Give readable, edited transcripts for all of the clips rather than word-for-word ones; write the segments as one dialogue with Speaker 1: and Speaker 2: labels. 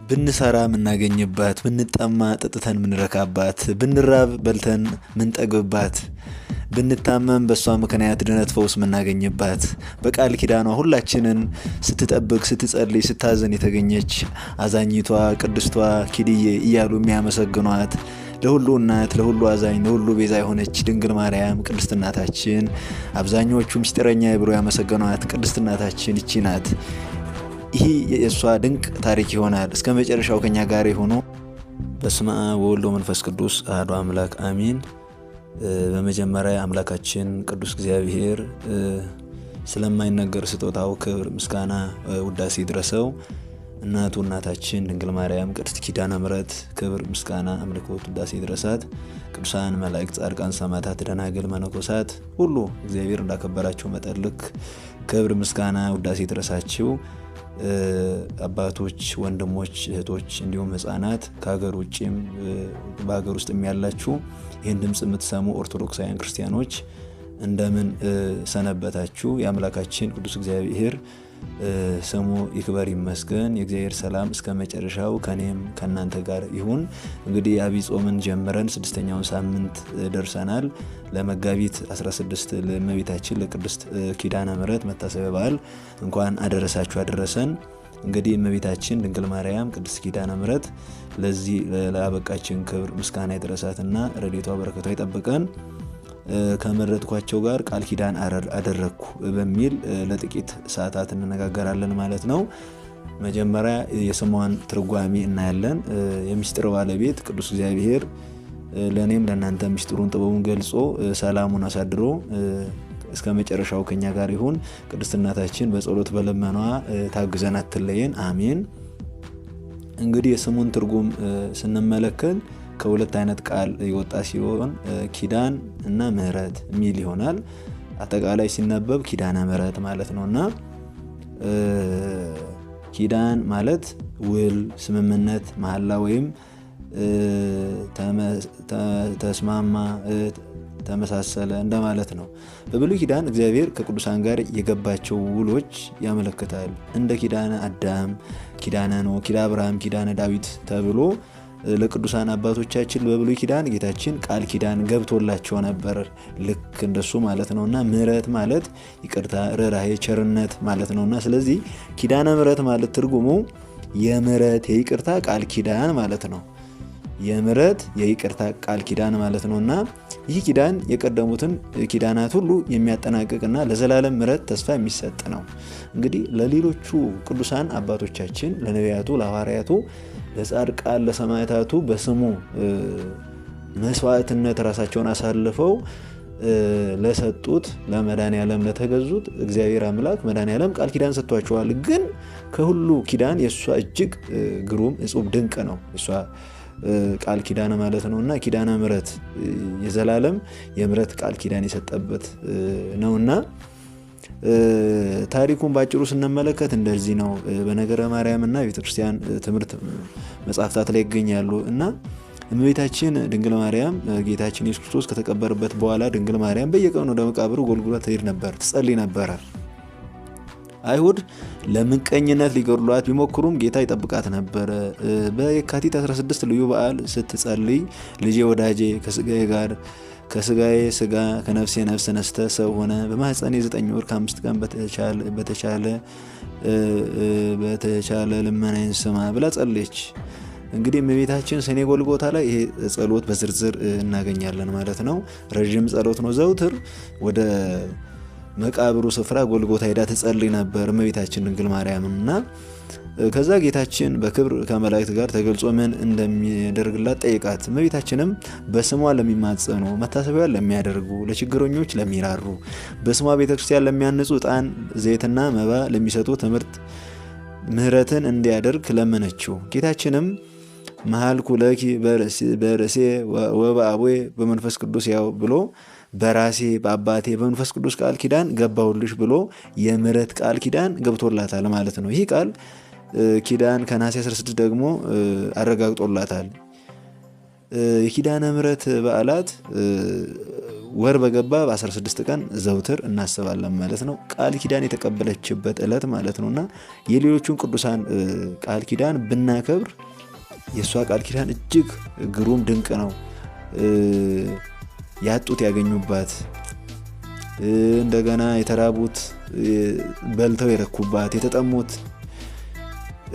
Speaker 1: ብንሰራ ምናገኝባት ብንጠማ ጠጥተን ምንረካባት ብንራብ በልተን ምንጠግብባት ብንታመም በሷ ምክንያት ድነት ፈውስ ምናገኝባት በቃል ኪዳኗ ሁላችንን ስትጠብቅ ስትጸልይ ስታዘን የተገኘች አዛኝቷ ቅድስቷ ኪድዬ እያሉ የሚያመሰግኗት ለሁሉ እናት ለሁሉ አዛኝ ለሁሉ ቤዛ የሆነች ድንግል ማርያም ቅድስት እናታችን አብዛኞቹ ምስጢረኛ ይብሩ ያመሰግኗት ቅድስት እናታችን እቺ ናት። ይህ የእሷ ድንቅ ታሪክ ይሆናል። እስከ መጨረሻው ከኛ ጋር ይሁኑ። በስመ አብ ወወልድ ወመንፈስ ቅዱስ አሐዱ አምላክ አሜን። በመጀመሪያ አምላካችን ቅዱስ እግዚአብሔር ስለማይነገር ስጦታው ክብር ምስጋና ውዳሴ ይድረሰው። እናቱ እናታችን ድንግል ማርያም ቅድስት ኪዳነ ምሕረት ክብር ምስጋና አምልኮት ውዳሴ ይድረሳት። ቅዱሳን መላእክት ጻድቃን ሰማዕታት ደናግል መነኮሳት ሁሉ እግዚአብሔር እንዳከበራቸው መጠን ልክ ክብር ምስጋና ውዳሴ ይድረሳቸው። አባቶች ወንድሞች እህቶች እንዲሁም ህፃናት ከሀገር ውጪም በሀገር ውስጥም ያላችሁ ይህን ድምጽ የምትሰሙ ኦርቶዶክሳውያን ክርስቲያኖች እንደምን ሰነበታችሁ? የአምላካችን ቅዱስ እግዚአብሔር ስሙ ይክበር ይመስገን። የእግዚአብሔር ሰላም እስከ መጨረሻው ከኔም ከናንተ ጋር ይሁን። እንግዲህ አብይ ጾምን ጀምረን 6ኛውን ሳምንት ደርሰናል። ለመጋቢት 16 ለእመቤታችን ለቅድስት ኪዳነ ምሕረት መታሰቢያ በዓል እንኳን አደረሳችሁ አደረሰን። እንግዲህ እመቤታችን ድንግል ማርያም ቅድስት ኪዳነ ምሕረት ለዚህ ለአበቃችን ክብር ምስጋና ይድረሳትና ረድኤቷ በረከቷ ይጠብቀን። ከመረጥኳቸው ጋር ቃል ኪዳን አደረኩ በሚል ለጥቂት ሰዓታት እንነጋገራለን ማለት ነው። መጀመሪያ የስሟን ትርጓሜ እናያለን። የምስጢር ባለቤት ቅዱስ እግዚአብሔር ለኔም ለናንተ ምስጢሩን ጥበቡን ገልጾ ሰላሙን አሳድሮ እስከ መጨረሻው ከኛ ጋር ይሁን። ቅድስት እናታችን በጸሎት በለመኗ ታግዘን አትለየን፣ አሜን። እንግዲህ የስሙን ትርጉም ስንመለከት ከሁለት አይነት ቃል ይወጣ ሲሆን ኪዳን እና ምሕረት ሚል ይሆናል። አጠቃላይ ሲነበብ ኪዳነ ምሕረት ማለት ነውና ኪዳን ማለት ውል፣ ስምምነት፣ መሐላ ወይም ተስማማ፣ ተመሳሰለ እንደማለት ነው። በብሉይ ኪዳን እግዚአብሔር ከቅዱሳን ጋር የገባቸው ውሎች ያመለክታል። እንደ ኪዳነ አዳም፣ ኪዳነ ኖህ፣ ኪዳነ አብርሃም፣ ኪዳነ ዳዊት ተብሎ ለቅዱሳን አባቶቻችን በብሉይ ኪዳን ጌታችን ቃል ኪዳን ገብቶላቸው ነበር። ልክ እንደሱ ማለት ነውና ምሕረት ማለት ይቅርታ፣ ርኅራኄ፣ ቸርነት ማለት ነውና ስለዚህ ኪዳነ ምሕረት ማለት ትርጉሙ የምሕረት የይቅርታ ቃል ኪዳን ማለት ነው። የምሕረት የይቅርታ ቃል ኪዳን ማለት ነውና ይህ ኪዳን የቀደሙትን ኪዳናት ሁሉ የሚያጠናቅቅና ለዘላለም ምሕረት ተስፋ የሚሰጥ ነው። እንግዲህ ለሌሎቹ ቅዱሳን አባቶቻችን ለነቢያቱ፣ ለሐዋርያቱ፣ ለጻድቃን፣ ለሰማዕታቱ በስሙ መስዋዕትነት ራሳቸውን አሳልፈው ለሰጡት ለመድኃኔዓለም ለተገዙት እግዚአብሔር አምላክ መድኃኔዓለም ቃል ኪዳን ሰጥቷቸዋል። ግን ከሁሉ ኪዳን የእሷ እጅግ ግሩም እጹብ ድንቅ ነው። እሷ ቃል ኪዳን ማለት ነውና ኪዳነ ምሕረት የዘላለም የምሕረት ቃል ኪዳን የሰጠበት ነውና ታሪኩን ባጭሩ ስንመለከት እንደዚህ ነው። በነገረ ማርያምና ቤተክርስቲያን ትምህርት መጻሕፍታት ላይ ይገኛሉ እና እመቤታችን ድንግል ማርያም ጌታችን ኢየሱስ ክርስቶስ ከተቀበረበት በኋላ ድንግል ማርያም በየቀኑ ወደ መቃብሩ ጎልጎታ ትሄድ ነበር፣ ትጸልይ ነበር። አይሁድ ለምንቀኝነት ሊገድሏት ቢሞክሩም ጌታ ይጠብቃት ነበር። በየካቲት 16 ልዩ በዓል ስትጸልይ ልጄ ወዳጄ ከስጋዬ ስጋ ከነፍሴ ነፍስ ነስተ ሰው ሆነ በማህፀኔ 9 ወር ከ5 ቀን በተቻለ ልመናዬን ስማ ብላ ጸለየች። እንግዲህ እመቤታችን ሰኔ ጎልጎታ ላይ ይሄ ጸሎት በዝርዝር እናገኛለን ማለት ነው። ረጅም ጸሎት ነው። ዘውትር ወደ መቃብሩ ስፍራ ጎልጎታ ሄዳ ትጸልይ ነበር እመቤታችን ድንግል ማርያምና ከዛ ጌታችን በክብር ከመላእክት ጋር ተገልጾ ምን እንደሚያደርግላት ጠይቃት። እመቤታችንም በስሟ ለሚማጸኑ፣ መታሰቢያን ለሚያደርጉ፣ ለችግረኞች ለሚራሩ፣ በስሟ ቤተክርስቲያን ለሚያንጹ ዕጣን ዘይትና መባ ለሚሰጡ ትምህርት ምሕረትን እንዲያደርግ ለመነችው። ጌታችንም መሐልኩ ለኪ በርእሴ ወበአቡየ በመንፈስ ቅዱስ ያው ብሎ በራሴ በአባቴ በመንፈስ ቅዱስ ቃል ኪዳን ገባሁልሽ ብሎ የምሕረት ቃል ኪዳን ገብቶላታል ማለት ነው። ይህ ቃል ኪዳን ከነሐሴ 16 ደግሞ አረጋግጦላታል። የኪዳነ ምሕረት በዓላት ወር በገባ በ16 ቀን ዘውትር እናስባለን ማለት ነው። ቃል ኪዳን የተቀበለችበት ዕለት ማለት ነውና የሌሎቹን ቅዱሳን ቃል ኪዳን ብናከብር የእሷ ቃል ኪዳን እጅግ ግሩም ድንቅ ነው። ያጡት ያገኙባት፣ እንደገና የተራቡት በልተው የረኩባት፣ የተጠሙት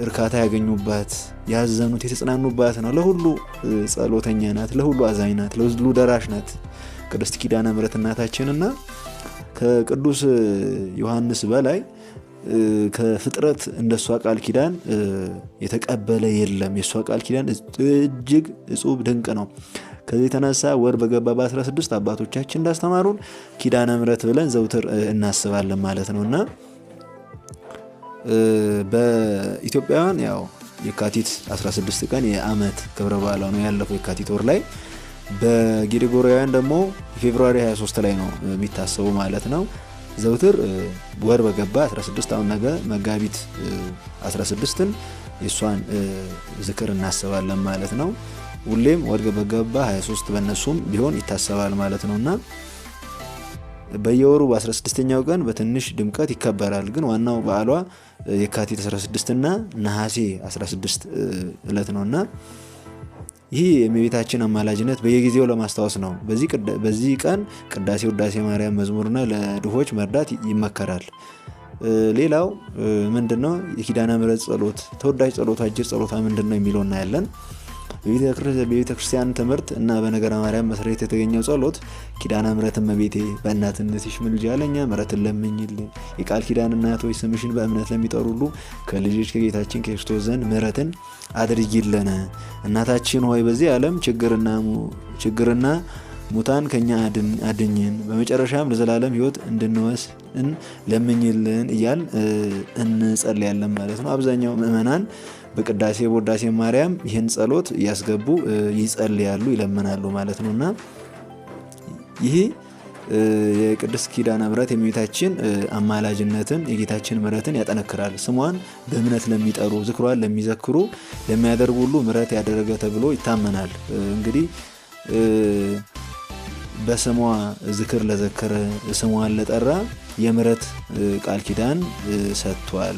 Speaker 1: እርካታ ያገኙባት፣ ያዘኑት የተጽናኑባት ነው። ለሁሉ ጸሎተኛ ናት፣ ለሁሉ አዛኝ ናት፣ ለሁሉ ደራሽ ናት ቅድስት ኪዳነ ምሕረት እናታችንና ከቅዱስ ዮሐንስ በላይ ከፍጥረት እንደሷ ቃል ኪዳን የተቀበለ የለም። የሷ ቃል ኪዳን እጅግ እጹብ ድንቅ ነው። ከዚህ የተነሳ ወር በገባ በ16 አባቶቻችን እንዳስተማሩን ኪዳነ ምሕረት ብለን ዘውትር እናስባለን ማለት ነውና በኢትዮጵያውያን ያው የካቲት 16 ቀን የዓመት ክብረ በዓሏ ነው ያለፈው የካቲት ወር ላይ። በግሪጎሪያውያን ደግሞ ፌብሩዋሪ 23 ላይ ነው የሚታሰቡ ማለት ነው። ዘውትር ወር በገባ 16 አሁን ነገ መጋቢት 16ን የሷን ዝክር እናስባለን ማለት ነው። ሁሌም ወር በገባ 23 በነሱም ቢሆን ይታሰባል ማለት ነውና በየወሩ በ16ኛው ቀን በትንሽ ድምቀት ይከበራል። ግን ዋናው በዓሏ የካቲት 16 እና ነሐሴ 16 ዕለት ነውና ይህ የእመቤታችን አማላጅነት በየጊዜው ለማስታወስ ነው። በዚህ ቀን ቅዳሴ፣ ውዳሴ ማርያም፣ መዝሙርና ለድሆች መርዳት ይመከራል። ሌላው ምንድነው? የኪዳነ ምሕረት ጸሎት ተወዳጅ ጸሎቷ አጭር ጸሎቷ ምንድነው የሚለው እናያለን። በቤተ ክርስቲያን ትምህርት እና በነገረ ማርያም መሰረት የተገኘው ጸሎት ኪዳነ ምሕረት እመቤቴ በእናትነትሽ ምልጃ ለኛ ምሕረትን ለምኝልን። የቃል ኪዳን እናት ሆይ ስምሽን በእምነት ለሚጠሩ ሁሉ ከልጅሽ ከጌታችን ከክርስቶስ ዘንድ ምሕረትን አድርጊልን። እናታችን ሆይ በዚህ ዓለም ችግርና ሙታን ከኛ አድኝን፣ በመጨረሻም ለዘላለም ሕይወት እንድንወስን ለምኝልን እያል እንጸልያለን ማለት ነው። አብዛኛው ምእመናን በቅዳሴ በውዳሴ ማርያም ይህን ጸሎት እያስገቡ ይጸልያሉ፣ ይለምናሉ ማለት ነውና ይህ የቅድስት ኪዳነ ምሕረት የእመቤታችን አማላጅነትን የጌታችን ምሕረትን ያጠነክራል። ስሟን በእምነት ለሚጠሩ ዝክሯን ለሚዘክሩ ለሚያደርጉ ሁሉ ምሕረት ያደረገ ተብሎ ይታመናል። እንግዲህ በስሟ ዝክር ለዘከረ ስሟን ለጠራ የምሕረት ቃል ኪዳን ሰጥቷል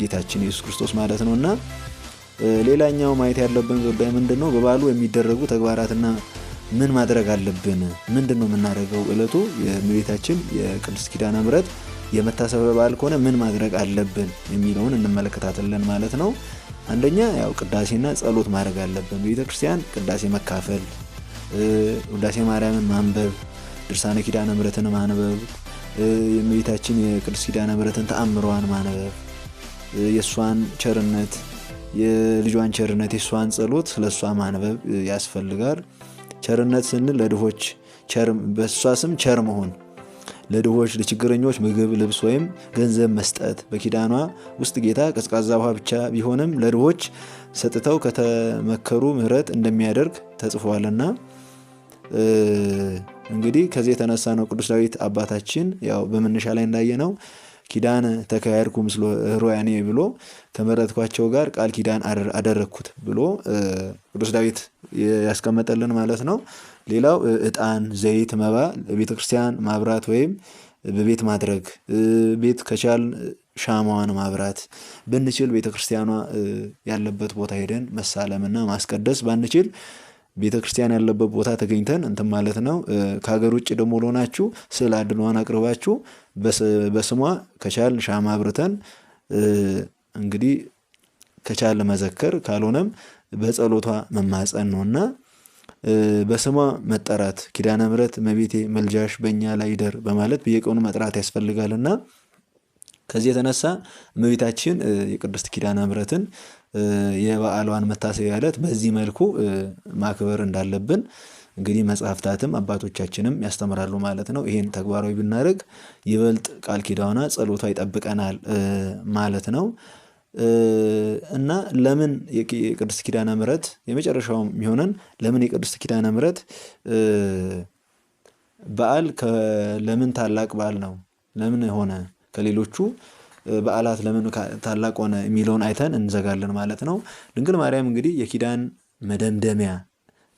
Speaker 1: ጌታችን ኢየሱስ ክርስቶስ ማለት ነውና ሌላኛው ማየት ያለብን ጉዳይ ምንድነው? በበዓሉ የሚደረጉ ተግባራትና ምን ማድረግ አለብን? ምንድነው የምናደርገው? ዕለቱ የእመቤታችን የቅድስት ኪዳነ ምሕረት የመታሰቢያ በዓል ከሆነ ምን ማድረግ አለብን የሚለውን እንመለከታለን ማለት ነው። አንደኛ ያው ቅዳሴና ጸሎት ማድረግ አለብን። በቤተክርስቲያን ቅዳሴ መካፈል፣ ውዳሴ ማርያምን ማንበብ፣ ድርሳነ ኪዳነ ምሕረትን ማንበብ፣ የእመቤታችን የቅድስት ኪዳነ ምሕረትን ተአምሯን ማንበብ፣ የሷን ቸርነት የልጇን ቸርነት የሷን ጸሎት ስለሷ ማንበብ ያስፈልጋል። ቸርነት ስንል ለድሆች በሷ ስም ቸር መሆን፣ ለድሆች ለችግረኞች ምግብ፣ ልብስ ወይም ገንዘብ መስጠት። በኪዳኗ ውስጥ ጌታ ቀዝቃዛ ውሃ ብቻ ቢሆንም ለድሆች ሰጥተው ከተመከሩ ምሕረት እንደሚያደርግ ተጽፏልና እንግዲህ ከዚህ የተነሳ ነው ቅዱስ ዳዊት አባታችን ያው በመነሻ ላይ እንዳየነው ኪዳን ተካያድኩ ምስለ ሮያኔ ብሎ ከመረጥኳቸው ጋር ቃል ኪዳን አደረግኩት ብሎ ቅዱስ ዳዊት ያስቀመጠልን ማለት ነው። ሌላው ዕጣን፣ ዘይት፣ መባ ቤተክርስቲያን ማብራት ወይም በቤት ማድረግ፣ ቤት ከቻል ሻማዋን ማብራት ብንችል ቤተክርስቲያኗ ያለበት ቦታ ሄደን መሳለምና ማስቀደስ ባንችል ቤተክርስቲያን ያለበት ቦታ ተገኝተን እንትን ማለት ነው። ከሀገር ውጭ ደግሞ ሆናችሁ ስዕል አድኗን አቅርባችሁ በስሟ ከቻል ሻማ አብርተን እንግዲህ ከቻል መዘከር ካልሆነም በጸሎቷ መማጸን ነውና በስሟ መጠራት ኪዳነ ምሕረት እመቤቴ መልጃሽ በእኛ ላይ ይደር በማለት በየቀኑ መጥራት ያስፈልጋልና ከዚህ የተነሳ እመቤታችን የቅድስት ኪዳነ ምሕረትን የበዓሏን መታሰቢያ ዕለት በዚህ መልኩ ማክበር እንዳለብን እንግዲህ መጽሐፍታትም አባቶቻችንም ያስተምራሉ ማለት ነው። ይሄን ተግባራዊ ብናደርግ ይበልጥ ቃል ኪዳኗ ጸሎቷ ይጠብቀናል ማለት ነው። እና ለምን የቅድስት ኪዳነ ምሕረት የመጨረሻው የሚሆነን ለምን የቅድስት ኪዳነ ምሕረት በዓል ለምን ታላቅ በዓል ነው? ለምን ሆነ ከሌሎቹ በዓላት ለምን ታላቅ ሆነ የሚለውን አይተን እንዘጋለን ማለት ነው። ድንግል ማርያም እንግዲህ የኪዳን መደምደሚያ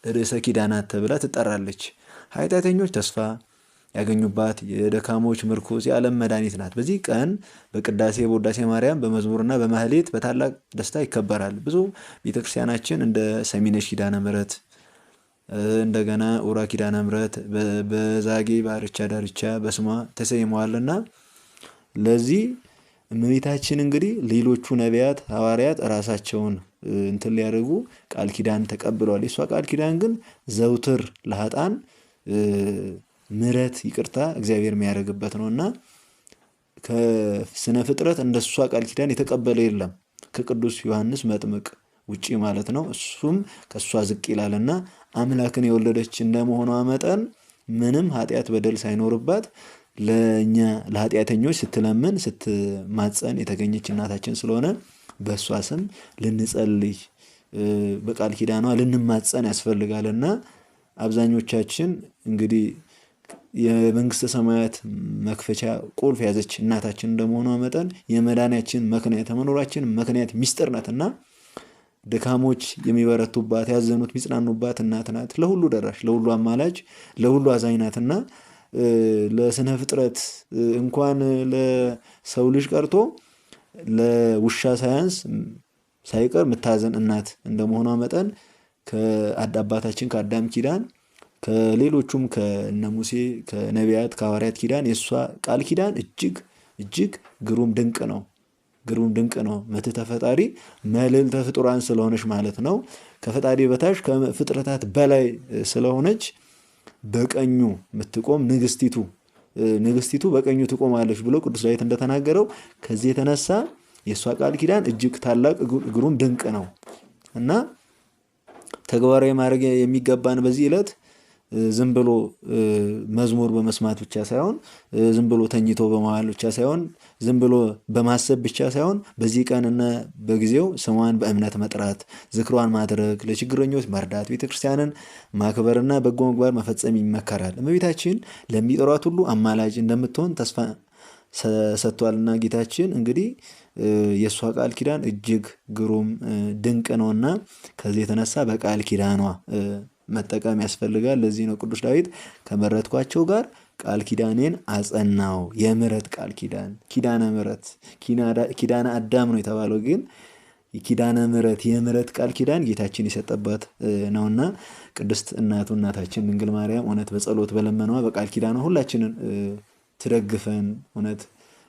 Speaker 1: ርዕሰ ኪዳናት ተብላ ትጠራለች። ኃጢአተኞች ተስፋ፣ ያገኙባት የደካሞች ምርኩዝ የዓለም መድኃኒት ናት። በዚህ ቀን በቅዳሴ በውዳሴ ማርያም በመዝሙርና በማህሌት በታላቅ ደስታ ይከበራል። ብዙ ቤተክርስቲያናችን እንደ ሰሚነሽ ኪዳነ ምሕረት እንደገና ኡራ ኪዳነ ምሕረት በዛጌ ባርቻ ዳርቻ በስሟ ተሰይመዋልና ለዚህ እመቤታችን እንግዲህ ሌሎቹ ነቢያት ሐዋርያት ራሳቸውን እንትን ሊያደርጉ ቃል ኪዳን ተቀብለዋል። የሷ ቃል ኪዳን ግን ዘውትር ለኃጥአን ምሕረት ይቅርታ እግዚአብሔር የሚያደርግበት ነውና ከስነ ፍጥረት እንደሷ ቃል ኪዳን የተቀበለ የለም ከቅዱስ ዮሐንስ መጥምቅ ውጪ ማለት ነው። እሱም ከሷ ዝቅ ይላልና አምላክን የወለደች እንደመሆኗ መጠን ምንም ኃጢአት በደል ሳይኖርባት ለኛ ለኃጢአተኞች ስትለምን ስትማጸን የተገኘች እናታችን ስለሆነ በእሷ ስም ልንጸልይ በቃል ኪዳኗ ልንማጸን ያስፈልጋልና አብዛኞቻችን እንግዲህ የመንግስተ ሰማያት መክፈቻ ቁልፍ ያዘች እናታችን እንደመሆኗ መጠን የመዳናችን ምክንያት መኖራችን ምክንያት ሚስጥር ናትና ደካሞች የሚበረቱባት ያዘኑት ሚጽናኑባት እናት ናት። ለሁሉ ደራሽ ለሁሉ አማላጅ ለሁሉ አዛኝ ናትና ለስነ ፍጥረት እንኳን ለሰው ልጅ ቀርቶ ለውሻ ሳያንስ ሳይቀር ምታዘን እናት እንደመሆኗ መጠን ከአባታችን ከአዳም ኪዳን ከሌሎቹም ከነ ሙሴ ከነቢያት ከሐዋርያት ኪዳን የሷ ቃል ኪዳን እጅግ ግሩም ድንቅ ነው። ግሩም ድንቅ ነው። መትሕተ ፈጣሪ መልዕልተ ፍጡራን ስለሆነች ማለት ነው። ከፈጣሪ በታች ከፍጥረታት በላይ ስለሆነች በቀኙ የምትቆም ንግስቲቱ በቀኙ ትቆማለች ብሎ ቅዱስ ዳዊት እንደተናገረው ከዚህ የተነሳ የሷ ቃል ኪዳን እጅግ ታላቅ ግሩም ድንቅ ነው እና ተግባራዊ ማድረግ የሚገባን በዚህ ዕለት ዝም ብሎ መዝሙር በመስማት ብቻ ሳይሆን ዝም ብሎ ተኝቶ በመዋል ብቻ ሳይሆን ዝም ብሎ በማሰብ ብቻ ሳይሆን በዚህ ቀንና በጊዜው ስሟን በእምነት መጥራት ዝክሯን ማድረግ ለችግረኞች መርዳት ቤተክርስቲያንን ማክበርና በጎ ምግባር መፈጸም ይመከራል። እመቤታችን ለሚጠሯት ሁሉ አማላጅ እንደምትሆን ተስፋ ሰጥቷልና ጌታችን እንግዲህ የሷ ቃል ኪዳን እጅግ ግሩም ድንቅ ነውና ከዚህ የተነሳ በቃል ኪዳኗ መጠቀም ያስፈልጋል። ለዚህ ነው ቅዱስ ዳዊት ከመረጥኳቸው ጋር ቃል ኪዳኔን አጸናው። የምሕረት ቃል ኪዳን ኪዳነ ምሕረት ኪዳነ አዳም ነው የተባለው፣ ግን ኪዳነ ምሕረት የምሕረት ቃል ኪዳን ጌታችን የሰጠባት ነውና ቅድስት እናታችን ድንግል ማርያም እውነት በጸሎት በለመኗ በቃል ኪዳኗ ሁላችንን ትደግፈን። እውነት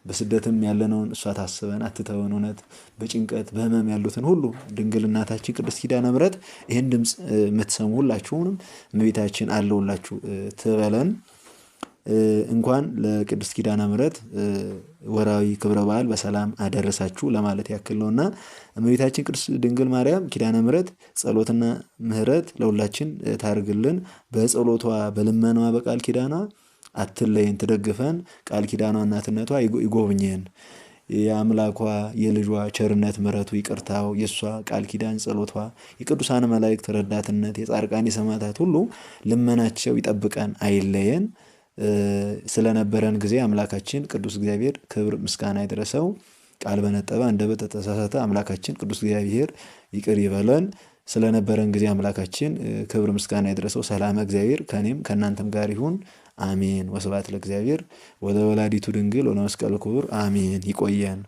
Speaker 1: በስደትም ያለነውን እሷ ታስበን አትተወን። እውነት በጭንቀት በህመም ያሉትን ሁሉ ድንግል እናታችን ቅድስት ኪዳነ ምሕረት ይህን ድምፅ የምትሰሙ ሁላችሁንም እመቤታችን አለውላችሁ ትበለን። እንኳን ለቅድስት ኪዳነ ምሕረት ወራዊ ክብረ በዓል በሰላም አደረሳችሁ ለማለት ያክል ነውና እመቤታችን ቅድስት ድንግል ማርያም ኪዳነ ምሕረት ጸሎትና ምሕረት ለሁላችን ታርግልን። በጸሎቷ በልመኗ በቃል ኪዳኗ አትለይን፣ ትደግፈን። ቃል ኪዳኗ እናትነቷ ይጎብኘን። የአምላኳ የልጇ ቸርነት ምሕረቱ ይቅርታው የሷ ቃል ኪዳን ጸሎቷ የቅዱሳን መላእክት ረዳትነት የጻድቃን የሰማዕታት ሁሉ ልመናቸው ይጠብቀን አይለየን። ስለነበረን ጊዜ አምላካችን ቅዱስ እግዚአብሔር ክብር ምስጋና ይድረሰው። ቃል በነጠበ አንደበት ተሳሳተ አምላካችን ቅዱስ እግዚአብሔር ይቅር ይበለን። ስለነበረን ጊዜ አምላካችን ክብር ምስጋና ይድረሰው። ሰላም እግዚአብሔር ከኔም ከእናንተም ጋር ይሁን። አሜን። ወስብሐት ለእግዚአብሔር ወለወላዲቱ ድንግል ወለመስቀሉ ክቡር አሜን። ይቆየን።